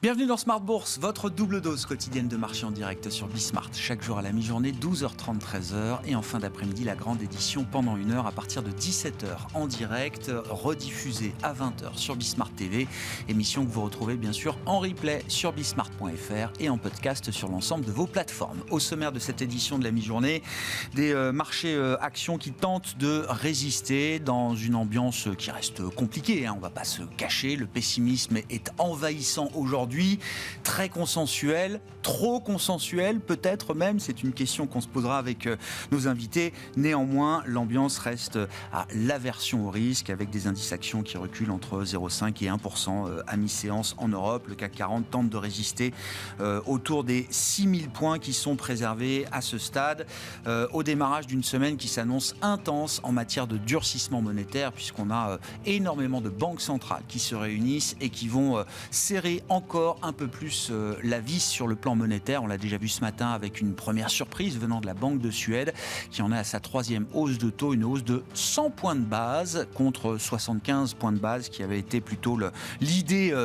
Bienvenue dans Smart Bourse, votre double dose quotidienne de marché en direct sur Bismart. Chaque jour à la mi-journée, 12h30, 13h. Et en fin d'après-midi, la grande édition pendant 1 heure à partir de 17h en direct, rediffusée à 20h sur Bismart TV. Émission que vous retrouvez bien sûr en replay sur bismart.fr et en podcast sur l'ensemble de vos plateformes. Au sommaire de cette édition de la mi-journée, des marchés actions qui tentent de résister dans une ambiance qui reste compliquée. On ne va pas se cacher, le pessimisme est envahissant aujourd'hui. Très consensuel, trop consensuel peut-être même, c'est une question qu'on se posera avec nos invités. Néanmoins, l'ambiance reste à l'aversion au risque avec des indices actions qui reculent entre 0,5 et 1% à mi-séance en Europe. Le CAC 40 tente de résister autour des 6000 points qui sont préservés à ce stade au démarrage d'une semaine qui s'annonce intense en matière de durcissement monétaire puisqu'on a énormément de banques centrales qui se réunissent et qui vont serrer encore un peu plus la vis sur le plan monétaire. On l'a déjà vu ce matin avec une première surprise venant de la Banque de Suède qui en est à sa 3e hausse de taux, une hausse de 100 points de base contre 75 points de base qui avait été plutôt l'idée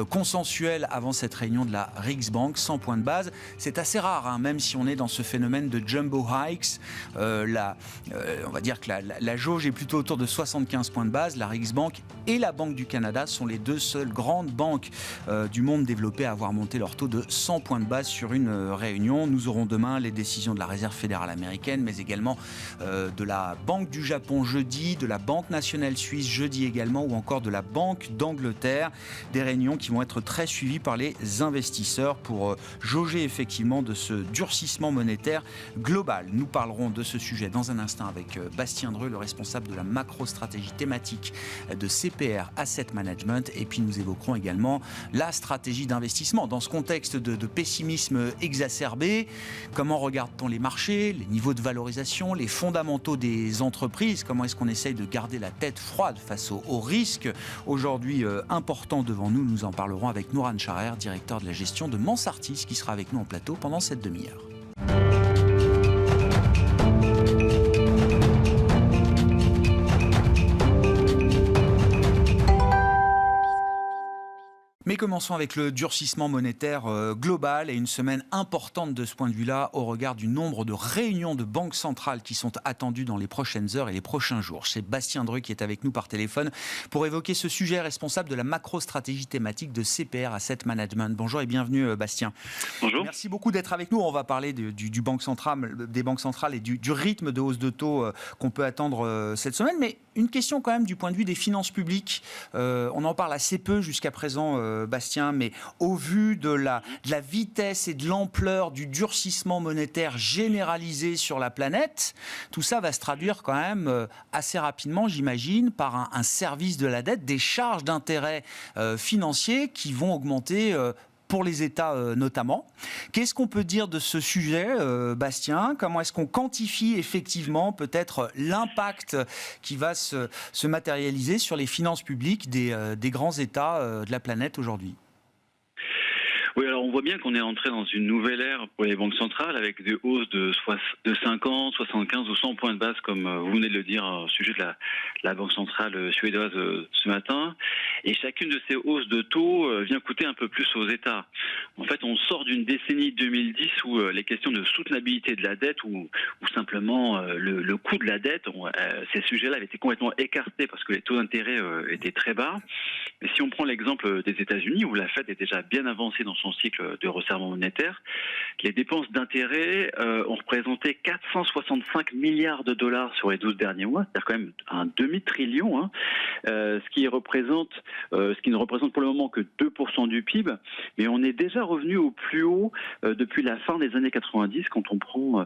consensuelle avant cette réunion de la Riksbank. 100 points de base, c'est assez rare, même si on est dans ce phénomène de jumbo hikes. On va dire que la jauge est plutôt autour de 75 points de base. La Riksbank et la Banque du Canada sont les deux seules grandes banques du monde développés à avoir monté leur taux de 100 points de base sur une réunion. Nous aurons demain les décisions de la Réserve fédérale américaine, mais également de la Banque du Japon jeudi, de la Banque nationale suisse jeudi également, ou encore de la Banque d'Angleterre. Des réunions qui vont être très suivies par les investisseurs pour jauger effectivement de ce durcissement monétaire global. Nous parlerons de ce sujet dans un instant avec Bastien Dreux, le responsable de la macro-stratégie thématique de CPR Asset Management. Et puis nous évoquerons également la stratégie d'investissement. Dans ce contexte de pessimisme exacerbé, comment regarde-t-on les marchés, les niveaux de valorisation, les fondamentaux des entreprises? Comment est-ce qu'on essaye de garder la tête froide face aux risques aujourd'hui importants devant nous? Nous en parlerons avec Nouran Charer, directeur de la gestion de Mansartis, qui sera avec nous en plateau pendant cette demi-heure. Mais commençons avec le durcissement monétaire global et une semaine importante de ce point de vue-là au regard du nombre de réunions de banques centrales qui sont attendues dans les prochaines heures et les prochains jours. C'est Bastien Dreux qui est avec nous par téléphone pour évoquer ce sujet, responsable de la macro-stratégie thématique de CPR Asset Management. Bonjour et bienvenue Bastien. Bonjour. Merci beaucoup d'être avec nous. On va parler des banques centrales et du rythme de hausse de taux qu'on peut attendre cette semaine. Mais une question quand même du point de vue des finances publiques. On en parle assez peu jusqu'à présent, Bastien, mais au vu de la vitesse et de l'ampleur du durcissement monétaire généralisé sur la planète, tout ça va se traduire quand même assez rapidement, j'imagine, par un service de la dette, des charges d'intérêt financiers qui vont augmenter pour les États notamment. Qu'est-ce qu'on peut dire de ce sujet, Bastien? Comment est-ce qu'on quantifie effectivement peut-être l'impact qui va se matérialiser sur les finances publiques des grands États de la planète aujourd'hui? Oui, alors on voit bien qu'on est entré dans une nouvelle ère pour les banques centrales avec des hausses de 50, 75 ou 100 points de base, comme vous venez de le dire au sujet de la banque centrale suédoise ce matin. Et chacune de ces hausses de taux vient coûter un peu plus aux États. En fait, on sort d'une décennie 2010 où les questions de soutenabilité de la dette ou simplement le coût de la dette, ces sujets-là avaient été complètement écartés parce que les taux d'intérêt étaient très bas. Mais si on prend l'exemple des États-Unis, où la Fed est déjà bien avancée dans son cycle de resserrement monétaire, les dépenses d'intérêt ont représenté 465 milliards de dollars sur les 12 derniers mois, c'est-à-dire quand même un demi-trillion, ce qui ne représente pour le moment que 2% du PIB, mais on est déjà revenu au plus haut depuis la fin des années 90 quand on prend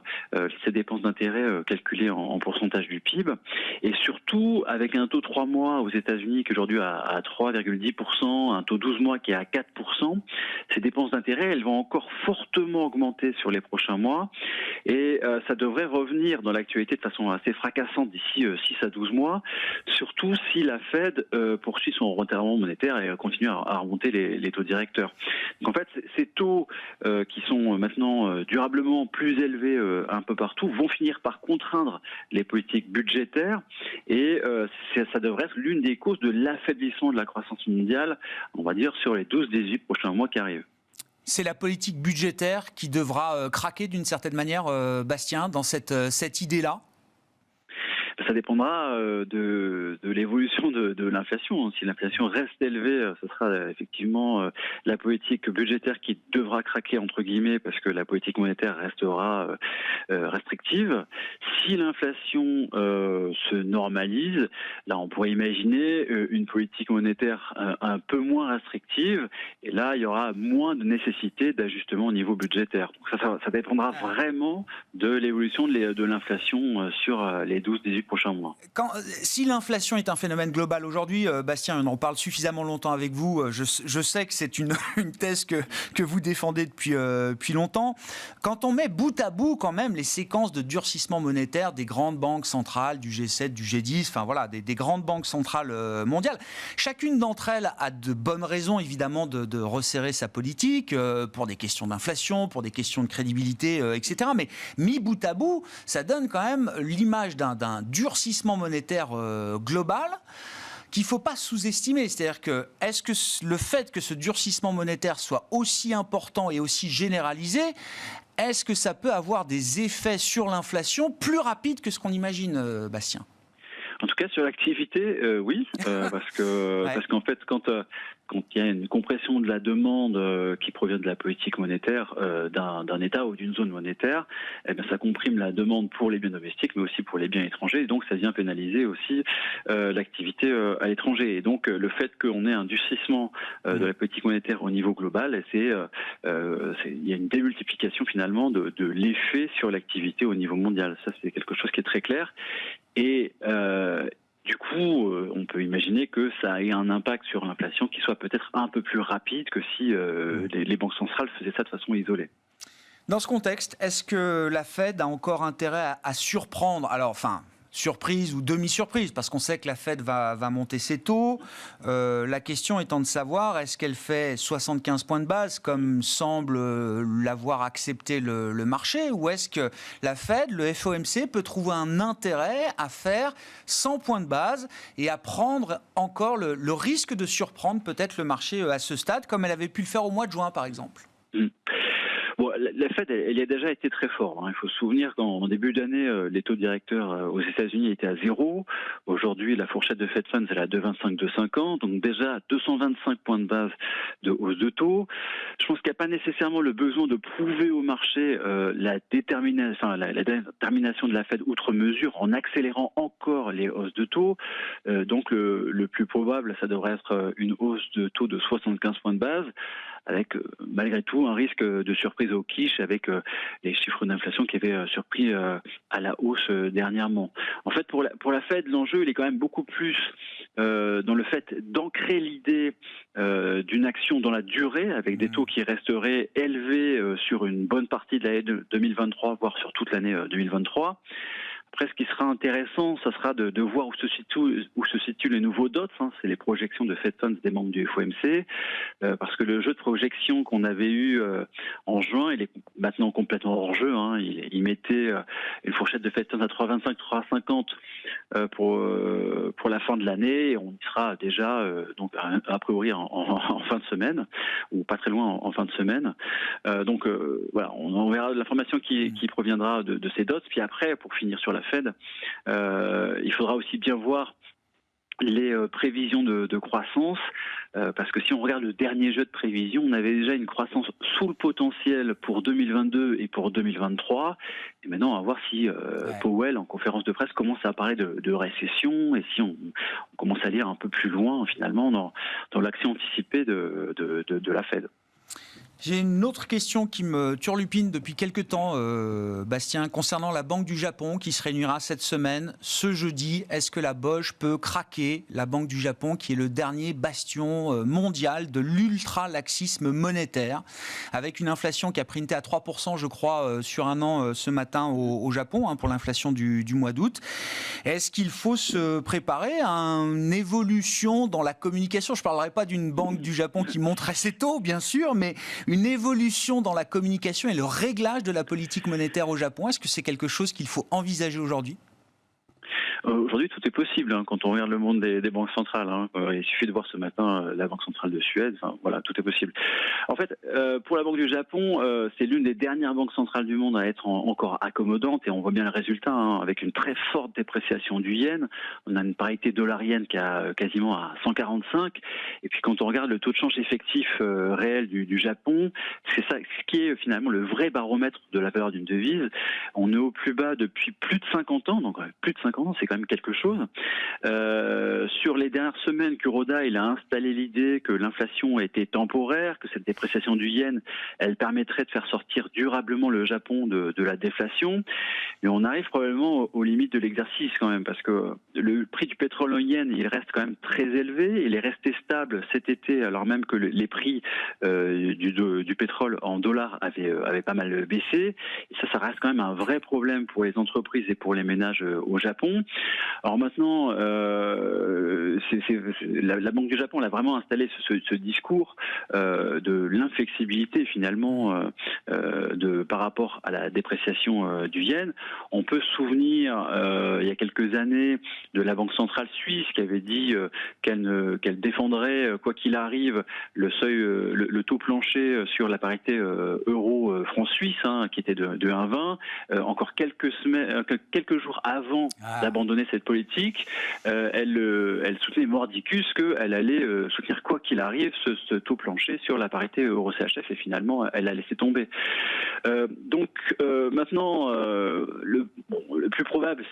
ces dépenses d'intérêt calculées en pourcentage du PIB, et surtout avec un taux 3 mois aux États-Unis qui aujourd'hui à 3,10%, un taux 12 mois qui est à 4%, c'est dépenses d'intérêt, elles vont encore fortement augmenter sur les prochains mois et ça devrait revenir dans l'actualité de façon assez fracassante d'ici 6 à 12 mois, surtout si la Fed poursuit son resserrement monétaire et continue à remonter les taux directeurs. Donc en fait, ces taux qui sont maintenant durablement plus élevés un peu partout vont finir par contraindre les politiques budgétaires et ça devrait être l'une des causes de l'affaiblissement de la croissance mondiale, on va dire, sur les 12-18 prochains mois qui arrivent. C'est la politique budgétaire qui devra craquer d'une certaine manière, Bastien, dans cette idée-là? Ça dépendra de l'évolution de l'inflation. Si l'inflation reste élevée, ce sera effectivement la politique budgétaire qui devra craquer, entre guillemets, parce que la politique monétaire restera restrictive. Si l'inflation se normalise, là on pourrait imaginer une politique monétaire un peu moins restrictive, et là il y aura moins de nécessité d'ajustement au niveau budgétaire. Donc ça dépendra vraiment de l'évolution de l'inflation sur les 12-18 prochains mois. Si l'inflation est un phénomène global aujourd'hui, Bastien, on en parle suffisamment longtemps avec vous, je sais que c'est une thèse que vous défendez depuis longtemps. Quand on met bout à bout quand même les séquences de durcissement monétaire des grandes banques centrales, du G7, du G10, enfin voilà, des grandes banques centrales mondiales, chacune d'entre elles a de bonnes raisons évidemment de resserrer sa politique pour des questions d'inflation, pour des questions de crédibilité, etc. Mais mis bout à bout, ça donne quand même l'image d'un durcissement monétaire global qu'il ne faut pas sous-estimer. C'est-à-dire que, est-ce que le fait que ce durcissement monétaire soit aussi important et aussi généralisé, est-ce que ça peut avoir des effets sur l'inflation plus rapides que ce qu'on imagine, Bastien ? En tout cas, sur l'activité, oui, parce qu'en fait, quand il y a une compression de la demande qui provient de la politique monétaire d'un État ou d'une zone monétaire, eh bien, ça comprime la demande pour les biens domestiques, mais aussi pour les biens étrangers, et donc ça vient pénaliser aussi l'activité à l'étranger. Et donc, le fait qu'on ait un durcissement de la politique monétaire au niveau global, il y a une démultiplication finalement de l'effet sur l'activité au niveau mondial. Ça, c'est quelque chose qui est très clair. Et du coup, on peut imaginer que ça ait un impact sur l'inflation qui soit peut-être un peu plus rapide que si les banques centrales faisaient ça de façon isolée. Dans ce contexte, est-ce que la Fed a encore intérêt à surprendre ? Alors, enfin, surprise ou demi-surprise, parce qu'on sait que la Fed va monter ses taux. La question étant de savoir, est-ce qu'elle fait 75 points de base, comme semble l'avoir accepté le marché, ou est-ce que la Fed, le FOMC, peut trouver un intérêt à faire 100 points de base et à prendre encore le risque de surprendre peut-être le marché à ce stade, comme elle avait pu le faire au mois de juin, par exemple ? Bon, la Fed, elle y a déjà été très forte. Il faut se souvenir qu'en début d'année, les taux directeurs aux États-Unis étaient à 0. Aujourd'hui, la fourchette de Fed Funds, elle est à 2,25, 2,50. Donc déjà, 225 points de base de hausse de taux. Je pense qu'il n'y a pas nécessairement le besoin de prouver au marché la détermination de la Fed outre mesure en accélérant encore les hausses de taux. Donc le plus probable, ça devrait être une hausse de taux de 75 points de base, avec malgré tout un risque de surprise au quiche avec les chiffres d'inflation qui avaient surpris à la hausse dernièrement. En fait, pour la Fed, l'enjeu il est quand même beaucoup plus dans le fait d'ancrer l'idée d'une action dans la durée, avec des taux qui resteraient élevés sur une bonne partie de l'année 2023, voire sur toute l'année 2023. Après, ce qui sera intéressant, ça sera de voir où se situent les nouveaux dots. C'est les projections de Fed Funds des membres du FOMC, parce que le jeu de projection qu'on avait eu en juin, il est maintenant complètement hors jeu. Il mettait une fourchette de Fed Funds à 3,25, 3,50 pour la fin de l'année, et on y sera déjà donc a priori en fin de semaine, ou pas très loin en fin de semaine. Donc voilà, on verra l'information qui proviendra de ces dots. Puis après, pour finir sur la Fed, il faudra aussi bien voir les prévisions de croissance, parce que si on regarde le dernier jeu de prévision, on avait déjà une croissance sous le potentiel pour 2022 et pour 2023, et maintenant on va voir si Powell en conférence de presse commence à parler de récession, et si on commence à lire un peu plus loin finalement dans l'action anticipée de la Fed. J'ai une autre question qui me turlupine depuis quelques temps, Bastien, concernant la Banque du Japon qui se réunira cette semaine, ce jeudi. Est-ce que la BOJ peut craquer, la Banque du Japon qui est le dernier bastion mondial de l'ultra-laxisme monétaire, avec une inflation qui a printé à 3%, je crois, sur un an ce matin au Japon, pour l'inflation du mois d'août. Est-ce qu'il faut se préparer à une évolution dans la communication ? Je ne parlerai pas d'une Banque du Japon qui monte assez tôt, bien sûr, mais une évolution dans la communication et le réglage de la politique monétaire au Japon. Est-ce que c'est quelque chose qu'il faut envisager aujourd'hui ? Aujourd'hui, tout est possible quand on regarde le monde des banques centrales. Il suffit de voir ce matin la Banque centrale de Suède. Voilà, tout est possible. En fait, pour la Banque du Japon, c'est l'une des dernières banques centrales du monde à être encore accommodante et on voit bien le résultat avec une très forte dépréciation du yen. On a une parité dollar-yen qui a quasiment à 145. Et puis quand on regarde le taux de change effectif réel du Japon, c'est ça, ce qui est finalement le vrai baromètre de la valeur d'une devise. On est au plus bas depuis plus de 50 ans. Donc plus de 50 ans, c'est quand même quelque chose. Sur les dernières semaines, Kuroda il a installé l'idée que l'inflation était temporaire, que cette dépréciation du yen, elle permettrait de faire sortir durablement le Japon de la déflation. Mais on arrive probablement aux limites de l'exercice quand même, parce que le prix du pétrole en yen, il reste quand même très élevé. Il est resté stable cet été, alors même que les prix du pétrole en dollars avaient pas mal baissé. Et ça reste quand même un vrai problème pour les entreprises et pour les ménages au Japon. Alors maintenant, la Banque du Japon elle a vraiment installé ce discours de l'inflexibilité finalement par rapport à la dépréciation du yen. On peut se souvenir il y a quelques années de la Banque centrale suisse qui avait dit qu'elle défendrait quoi qu'il arrive le seuil, le taux plancher sur la parité euro-franc suisse qui était de 1,20. Encore quelques jours avant d'abandonner cette politique, elle soutenait mordicus qu'elle allait soutenir quoi qu'il arrive ce taux plancher sur la parité euro-CHF et finalement elle a laissé tomber. Donc maintenant le plus probable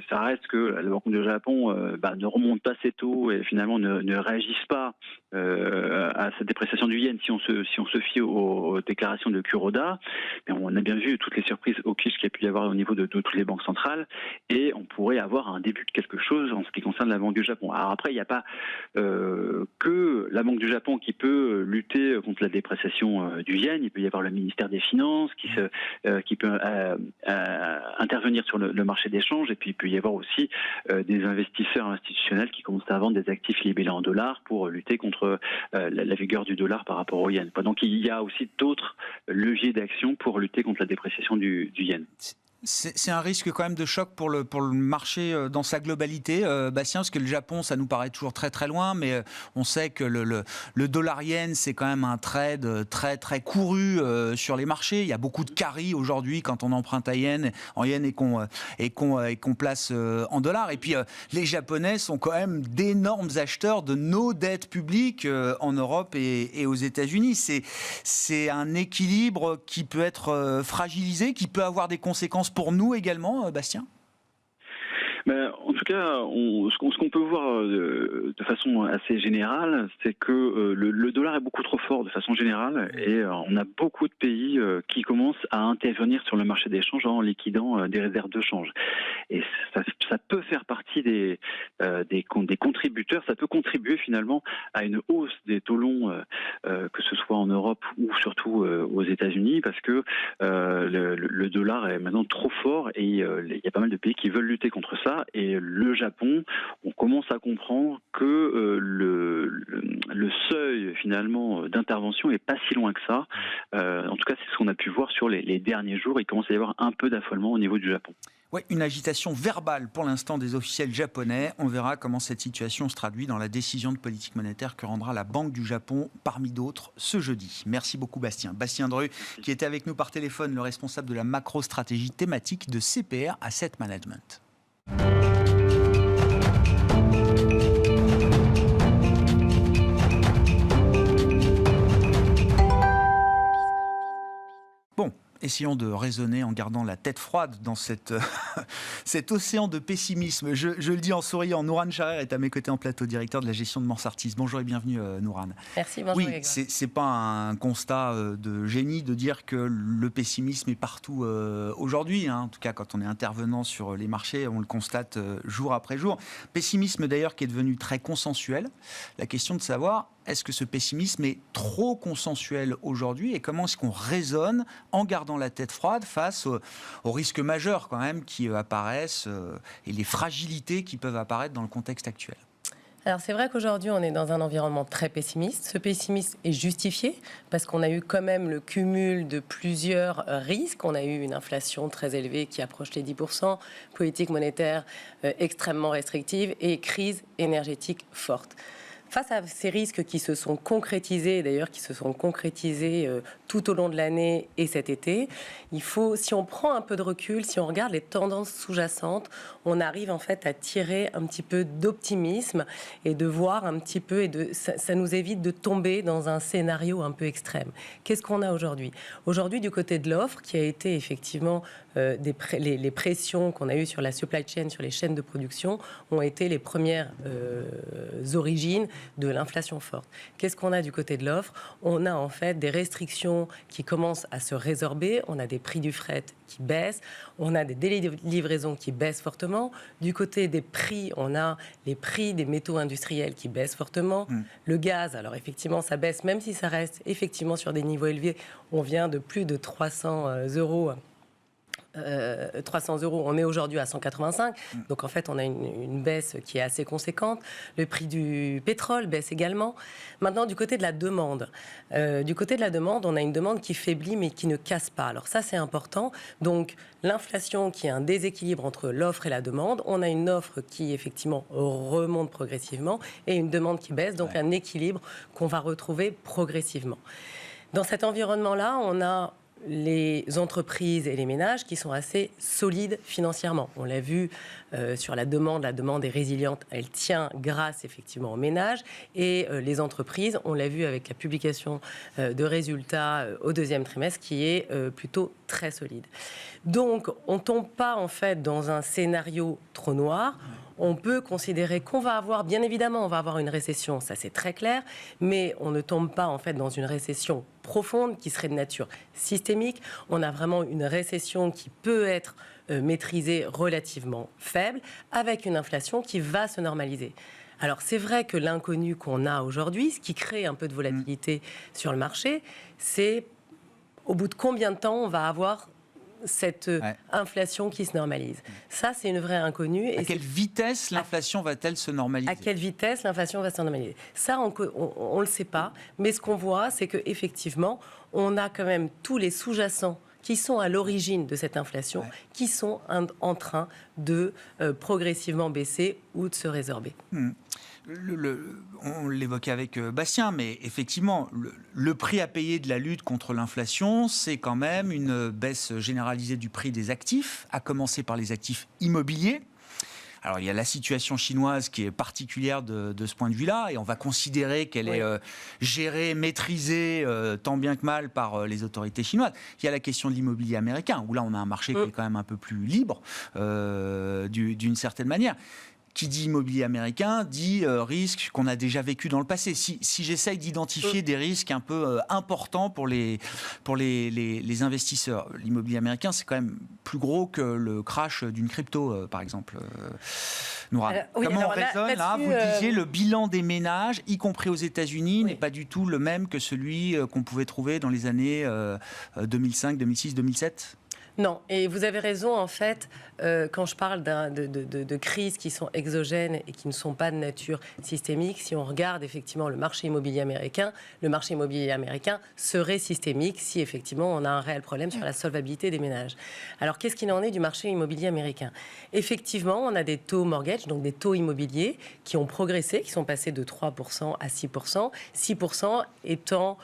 ça reste que la Banque du Japon ne remonte pas ses taux et finalement ne réagisse pas à cette dépréciation du yen si on se fie aux déclarations de Kuroda. Mais on a bien vu toutes les surprises au qu'il y a pu y avoir au niveau de toutes les banques centrales et on pourrait avoir un début de quelque chose en ce qui concerne la Banque du Japon. Alors après, il n'y a pas que la Banque du Japon qui peut lutter contre la dépréciation du yen. Il peut y avoir le ministère des Finances qui peut intervenir sur le marché d'échange et puis il peut y avoir aussi des investisseurs institutionnels qui commencent à vendre des actifs libellés en dollars pour lutter contre la vigueur du dollar par rapport au yen. Donc il y a aussi d'autres leviers d'action pour lutter contre la dépréciation du yen. C'est un risque quand même de choc pour le marché dans sa globalité, Bastien, parce que le Japon, ça nous paraît toujours très très loin, mais on sait que le dollar-yen, c'est quand même un trade très très couru sur les marchés. Il y a beaucoup de carry aujourd'hui quand on emprunte en yen et qu'on place en dollars. Et puis les Japonais sont quand même d'énormes acheteurs de nos dettes publiques en Europe et aux États-Unis. C'est un équilibre qui peut être fragilisé, qui peut avoir des conséquences pour nous également, Bastien ? En tout cas, ce qu'on peut voir de façon assez générale, c'est que le dollar est beaucoup trop fort de façon générale et on a beaucoup de pays qui commencent à intervenir sur le marché d'échange en liquidant des réserves de change. Et ça peut faire partie des contributeurs, ça peut contribuer finalement à une hausse des taux longs, que ce soit en Europe ou surtout aux États-Unis, parce que le dollar est maintenant trop fort et il y a pas mal de pays qui veulent lutter contre ça. Et le Japon, on commence à comprendre que le seuil finalement d'intervention est pas si loin que ça. En tout cas, c'est ce qu'on a pu voir sur les derniers jours. Il commence à y avoir un peu d'affolement au niveau du Japon. Oui, une agitation verbale pour l'instant des officiels japonais. On verra comment cette situation se traduit dans la décision de politique monétaire que rendra la Banque du Japon, parmi d'autres, ce jeudi. Merci beaucoup Bastien. Bastien Dreux, qui était avec nous par téléphone, le responsable de la macro-stratégie thématique de CPR Asset Management. Bon, et essayons de raisonner en gardant la tête froide dans cet océan de pessimisme. Je le dis en souriant, Nourane Charer est à mes côtés en plateau, directeur de la gestion de Mansartis. Bonjour et bienvenue Nourane. Merci, bonjour. Oui, c'est pas un constat de génie de dire que le pessimisme est partout aujourd'hui. En tout cas, quand on est intervenant sur les marchés, on le constate jour après jour. Pessimisme d'ailleurs qui est devenu très consensuel. La question de savoir, est-ce que ce pessimisme est trop consensuel aujourd'hui et comment est-ce qu'on raisonne en gardant la tête froide face aux risques majeurs quand même qui apparaissent et les fragilités qui peuvent apparaître dans le contexte actuel? Alors c'est vrai qu'aujourd'hui on est dans un environnement très pessimiste. Ce pessimisme est justifié parce qu'on a eu quand même le cumul de plusieurs risques. On a eu une inflation très élevée qui approche les 10%, politique monétaire extrêmement restrictive et crise énergétique forte. Face à ces risques qui se sont concrétisés, d'ailleurs qui se sont concrétisés tout au long de l'année et cet été, il faut, si on prend un peu de recul, si on regarde les tendances sous-jacentes, on arrive en fait à tirer un petit peu d'optimisme et de voir un petit peu, ça nous évite de tomber dans un scénario un peu extrême. Qu'est-ce qu'on a aujourd'hui ? Aujourd'hui, du côté de l'offre, qui a été effectivement les pressions qu'on a eues sur la supply chain, sur les chaînes de production, ont été les premières origines de l'inflation forte. Qu'est-ce qu'on a du côté de l'offre ? On a en fait des restrictions qui commencent à se résorber, on a des prix du fret qui baissent, on a des délais de livraison qui baissent fortement. Du côté des prix, on a les prix des métaux industriels qui baissent fortement. Le gaz, alors effectivement, ça baisse, même si ça reste effectivement sur des niveaux élevés. On vient de plus de 300 euros. 300 euros, on est aujourd'hui à 185, donc en fait on a une baisse qui est assez conséquente. Le prix du pétrole baisse également. Maintenant du côté de la demande, on a une demande qui faiblit mais qui ne casse pas. Alors ça c'est important. Donc l'inflation qui est un déséquilibre entre l'offre et la demande, on a une offre qui effectivement remonte progressivement et une demande qui baisse, donc un équilibre qu'on va retrouver progressivement. Dans cet environnement-là, on a les entreprises et les ménages qui sont assez solides financièrement. On l'a vu sur la demande est résiliente, elle tient grâce effectivement aux ménages et les entreprises, on l'a vu avec la publication de résultats au deuxième trimestre qui est plutôt très solide. Donc on ne tombe pas en fait dans un scénario trop noir. On peut considérer qu'on va avoir, bien évidemment, on va avoir une récession, ça c'est très clair, mais on ne tombe pas en fait dans une récession profonde qui serait de nature systémique. On a vraiment une récession qui peut être maîtrisée relativement faible, avec une inflation qui va se normaliser. Alors c'est vrai que l'inconnu qu'on a aujourd'hui, ce qui crée un peu de volatilité sur le marché, c'est au bout de combien de temps on va avoir cette inflation qui se normalise. Ça, c'est une vraie inconnue. À quelle vitesse l'inflation va-t-elle se normaliser ? À quelle vitesse l'inflation va se normaliser ? Ça, on ne le sait pas. Mais ce qu'on voit, c'est qu'effectivement, on a quand même tous les sous-jacents qui sont à l'origine de cette inflation, qui sont en train de progressivement baisser ou de se résorber. On l'évoquait avec Bastien, mais effectivement, le prix à payer de la lutte contre l'inflation, c'est quand même une baisse généralisée du prix des actifs, à commencer par les actifs immobiliers. Alors, il y a la situation chinoise qui est particulière de ce point de vue-là, et on va considérer qu'elle est gérée, maîtrisée, tant bien que mal par les autorités chinoises. Il y a la question de l'immobilier américain, où là, on a un marché qui est quand même un peu plus libre, d'une certaine manière. Qui dit immobilier américain, dit risque qu'on a déjà vécu dans le passé. Si j'essaye d'identifier des risques un peu importants pour les investisseurs, l'immobilier américain, c'est quand même plus gros que le crash d'une crypto, par exemple. Nourane. Comment on raisonne là ? Vous disiez, le bilan des ménages, y compris aux États-Unis, n'est pas du tout le même que celui qu'on pouvait trouver dans les années 2005, 2006, 2007 ? Non, et vous avez raison, en fait, quand je parle de crises qui sont exogènes et qui ne sont pas de nature systémique, si on regarde effectivement le marché immobilier américain serait systémique si effectivement on a un réel problème sur la solvabilité des ménages. Alors qu'est-ce qu'il en est du marché immobilier américain ? Effectivement, on a des taux mortgage, donc des taux immobiliers qui ont progressé, qui sont passés de 3% à 6%, 6% étant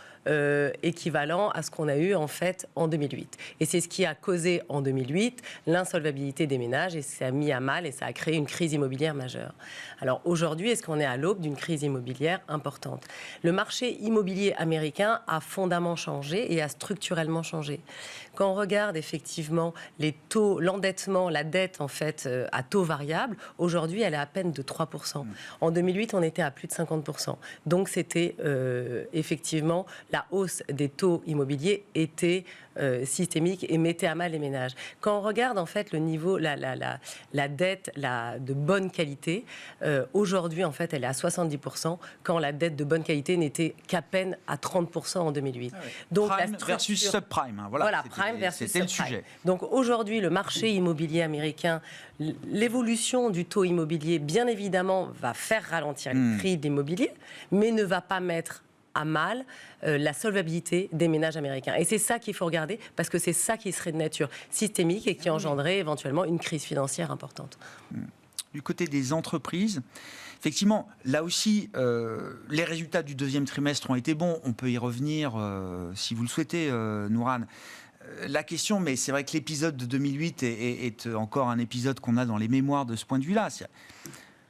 équivalent à ce qu'on a eu en fait en 2008. Et c'est ce qui a causé en 2008 l'insolvabilité des ménages et ça a mis à mal et ça a créé une crise immobilière majeure. Alors aujourd'hui, est-ce qu'on est à l'aube d'une crise immobilière importante? Le marché immobilier américain a fondamentalement changé et a structurellement changé. Quand on regarde effectivement les taux, l'endettement, la dette en fait à taux variable, aujourd'hui elle est à peine de 3%. En 2008, on était à plus de 50%. Donc c'était effectivement la hausse des taux immobiliers était systémique et mettait à mal les ménages. Quand on regarde en fait le niveau, la dette de bonne qualité, aujourd'hui en fait elle est à 70%, quand la dette de bonne qualité n'était qu'à peine à 30% en 2008. Ah oui. Donc prime versus subprime. Hein, voilà, prime versus c'était subprime. le sujet. Donc aujourd'hui, le marché immobilier américain, l'évolution du taux immobilier, bien évidemment, va faire ralentir les prix de l'immobilier, mais ne va pas mettre à mal la solvabilité des ménages américains. Et c'est ça qu'il faut regarder, parce que c'est ça qui serait de nature systémique et qui engendrerait éventuellement une crise financière importante. Du côté des entreprises, effectivement, là aussi, les résultats du deuxième trimestre ont été bons. On peut y revenir si vous le souhaitez, Nourane. La question, mais c'est vrai que l'épisode de 2008 est encore un épisode qu'on a dans les mémoires de ce point de vue-là.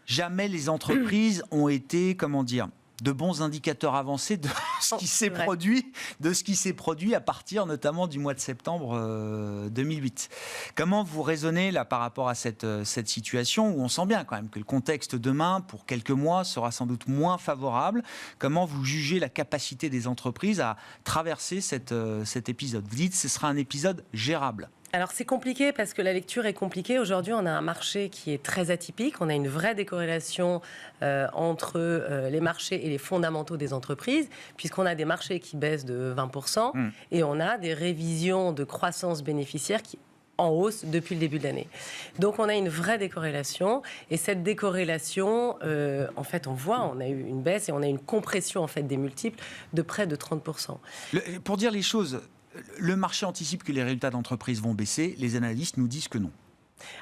Jamais les entreprises ont été, comment dire, de bons indicateurs avancés de ce qui s'est produit à partir notamment du mois de septembre 2008. Comment vous raisonnez là par rapport à cette situation où on sent bien quand même que le contexte demain, pour quelques mois, sera sans doute moins favorable? Comment vous jugez la capacité des entreprises à traverser cet épisode? Vous dites que ce sera un épisode gérable. Alors c'est compliqué parce que la lecture est compliquée. Aujourd'hui, on a un marché qui est très atypique. On a une vraie décorrélation entre les marchés et les fondamentaux des entreprises, puisqu'on a des marchés qui baissent de 20% et on a des révisions de croissance bénéficiaire qui en hausse depuis le début de l'année. Donc on a une vraie décorrélation et cette décorrélation, en fait, on a eu une baisse et on a une compression en fait des multiples de près de 30%. Pour dire les choses, le marché anticipe que les résultats d'entreprise vont baisser. Les analystes nous disent que non.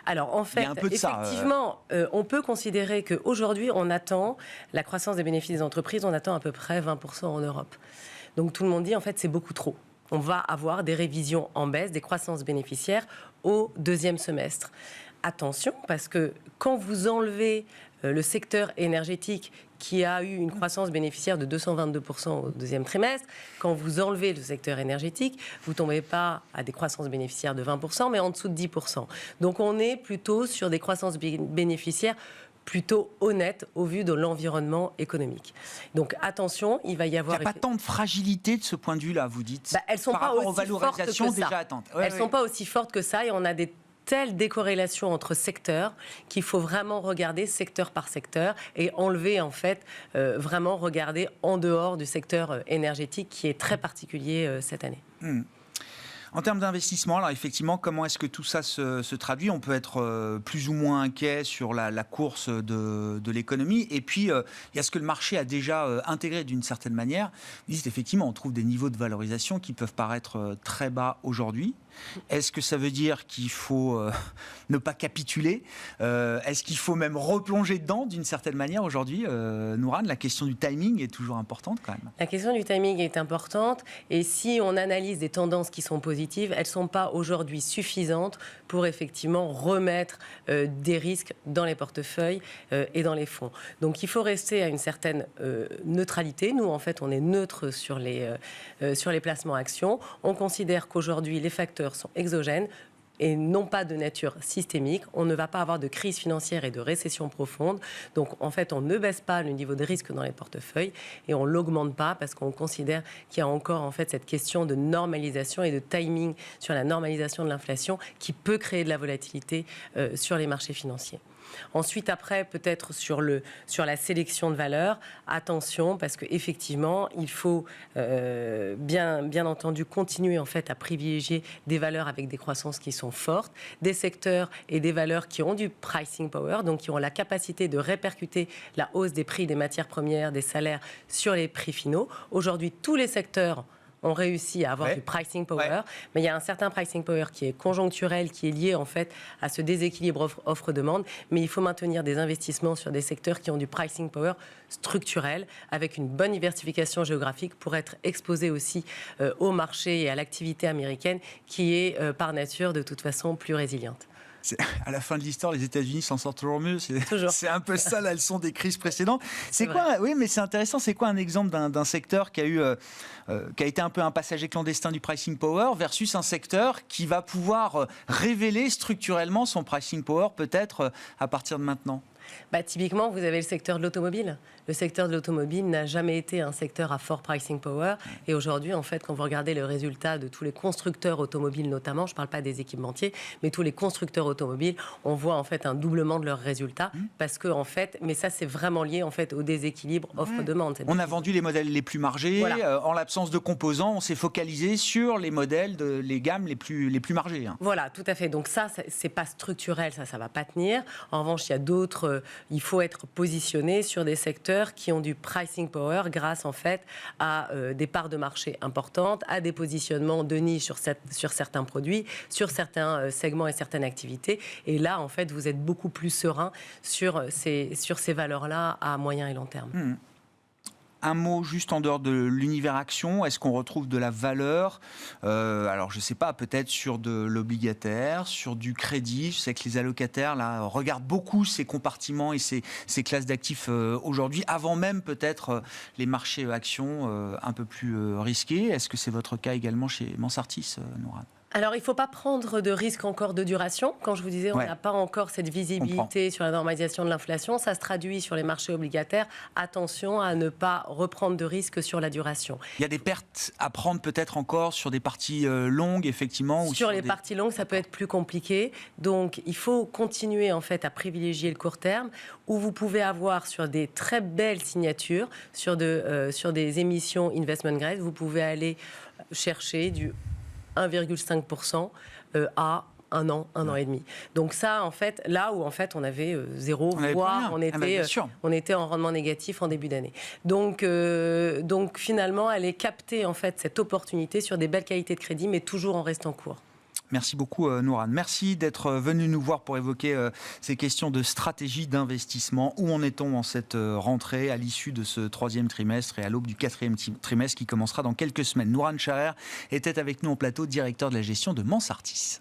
Alors en fait, effectivement, on peut considérer qu'aujourd'hui, on attend la croissance des bénéfices des entreprises, on attend à peu près 20% en Europe. Donc tout le monde dit en fait c'est beaucoup trop. On va avoir des révisions en baisse, des croissances bénéficiaires au deuxième semestre. Attention, parce que quand vous enlevez le secteur énergétique qui a eu une croissance bénéficiaire de 222% au deuxième trimestre, quand vous enlevez le secteur énergétique, vous ne tombez pas à des croissances bénéficiaires de 20%, mais en dessous de 10%. Donc on est plutôt sur des croissances bénéficiaires plutôt honnêtes au vu de l'environnement économique. Donc attention, il va y avoir... Il n'y a pas tant de fragilité de ce point de vue-là, vous dites, elles sont par pas rapport aux aussi valorisations fortes que ça. déjà attentes. Elles ne sont pas aussi fortes que ça et on a des telle décorrélation entre secteurs qu'il faut vraiment regarder secteur par secteur et enlever en fait vraiment regarder en dehors du secteur énergétique qui est très particulier cette année. En termes d'investissement, alors effectivement, comment est-ce que tout ça se traduit? On peut être plus ou moins inquiet sur la course de l'économie. Et puis, il y a ce que le marché a déjà intégré d'une certaine manière. Vous dites effectivement, on trouve des niveaux de valorisation qui peuvent paraître très bas aujourd'hui. Est-ce que ça veut dire qu'il faut ne pas capituler? Est-ce qu'il faut même replonger dedans d'une certaine manière aujourd'hui? Nourane, la question du timing est toujours importante quand même. La question du timing est importante et si on analyse des tendances qui sont positives, elles ne sont pas aujourd'hui suffisantes pour effectivement remettre des risques dans les portefeuilles et dans les fonds. Donc il faut rester à une certaine neutralité. Nous, en fait, on est neutre sur les placements actions. On considère qu'aujourd'hui, les facteurs sont exogènes et non pas de nature systémique. On ne va pas avoir de crise financière et de récession profonde. Donc, en fait, on ne baisse pas le niveau de risque dans les portefeuilles et on ne l'augmente pas parce qu'on considère qu'il y a encore, en fait, cette question de normalisation et de timing sur la normalisation de l'inflation qui peut créer de la volatilité sur les marchés financiers. Ensuite, après, peut-être sur la sélection de valeurs, attention, parce qu'effectivement, il faut bien entendu continuer en fait, à privilégier des valeurs avec des croissances qui sont fortes, des secteurs et des valeurs qui ont du pricing power, donc qui ont la capacité de répercuter la hausse des prix des matières premières, des salaires sur les prix finaux. Aujourd'hui, tous les secteurs ont réussi à avoir du pricing power, mais il y a un certain pricing power qui est conjoncturel, qui est lié en fait à ce déséquilibre offre-demande, mais il faut maintenir des investissements sur des secteurs qui ont du pricing power structurel, avec une bonne diversification géographique pour être exposé aussi au marché et à l'activité américaine qui est par nature de toute façon plus résiliente. À la fin de l'histoire, les États-Unis s'en sortent toujours mieux. C'est un peu ça la leçon des crises précédentes. C'est quoi ? Oui, mais c'est intéressant. C'est quoi un exemple d'un secteur qui a été un peu un passager clandestin du pricing power versus un secteur qui va pouvoir révéler structurellement son pricing power peut-être à partir de maintenant ? Typiquement, vous avez le secteur de l'automobile. Le secteur de l'automobile n'a jamais été un secteur à fort pricing power. Et aujourd'hui, en fait, quand vous regardez le résultat de tous les constructeurs automobiles notamment, je ne parle pas des équipementiers, mais tous les constructeurs automobiles, on voit en fait un doublement de leurs résultats. Parce que, en fait, mais ça, c'est vraiment lié en fait au déséquilibre offre-demande. On a vendu les modèles les plus margés. Voilà. En l'absence de composants, on s'est focalisé sur les modèles, les gammes les plus margées. Voilà, tout à fait. Donc ça, c'est pas structurel, ça ne va pas tenir. En revanche, il y a d'autres... il faut être positionné sur des secteurs qui ont du pricing power grâce en fait à des parts de marché importantes, à des positionnements de niche sur certains produits, sur certains segments et certaines activités. Et là, en fait, vous êtes beaucoup plus serein sur ces valeurs-là à moyen et long terme. Un mot juste en dehors de l'univers action, est-ce qu'on retrouve de la valeur alors je ne sais pas, peut-être sur de l'obligataire, sur du crédit. Je sais que les allocataires là, regardent beaucoup ces compartiments et ces classes d'actifs aujourd'hui, avant même peut-être les marchés actions un peu plus risqués. Est-ce que c'est votre cas également chez Mansartis, Nourad ? Alors, il ne faut pas prendre de risque encore de duration. Quand je vous disais, on n'a pas encore cette visibilité sur la normalisation de l'inflation. Ça se traduit sur les marchés obligataires. Attention à ne pas reprendre de risque sur la duration. Il y a des pertes à prendre peut-être encore sur des parties longues, effectivement. Sur les parties longues, ça peut être plus compliqué. Donc, il faut continuer en fait à privilégier le court terme, où vous pouvez avoir sur des très belles signatures, sur des émissions investment grade, vous pouvez aller chercher du 1,5% à un an et demi. Donc ça, en fait, là où en fait on avait zéro, voire on était en rendement négatif en début d'année. Donc finalement, aller capter en fait cette opportunité sur des belles qualités de crédit, mais toujours en restant court. Merci beaucoup Nourad. Merci d'être venu nous voir pour évoquer ces questions de stratégie d'investissement. Où en est-on en cette rentrée à l'issue de ce troisième trimestre et à l'aube du quatrième trimestre qui commencera dans quelques semaines. Nourad Charer était avec nous en plateau, directeur de la gestion de Mansartis.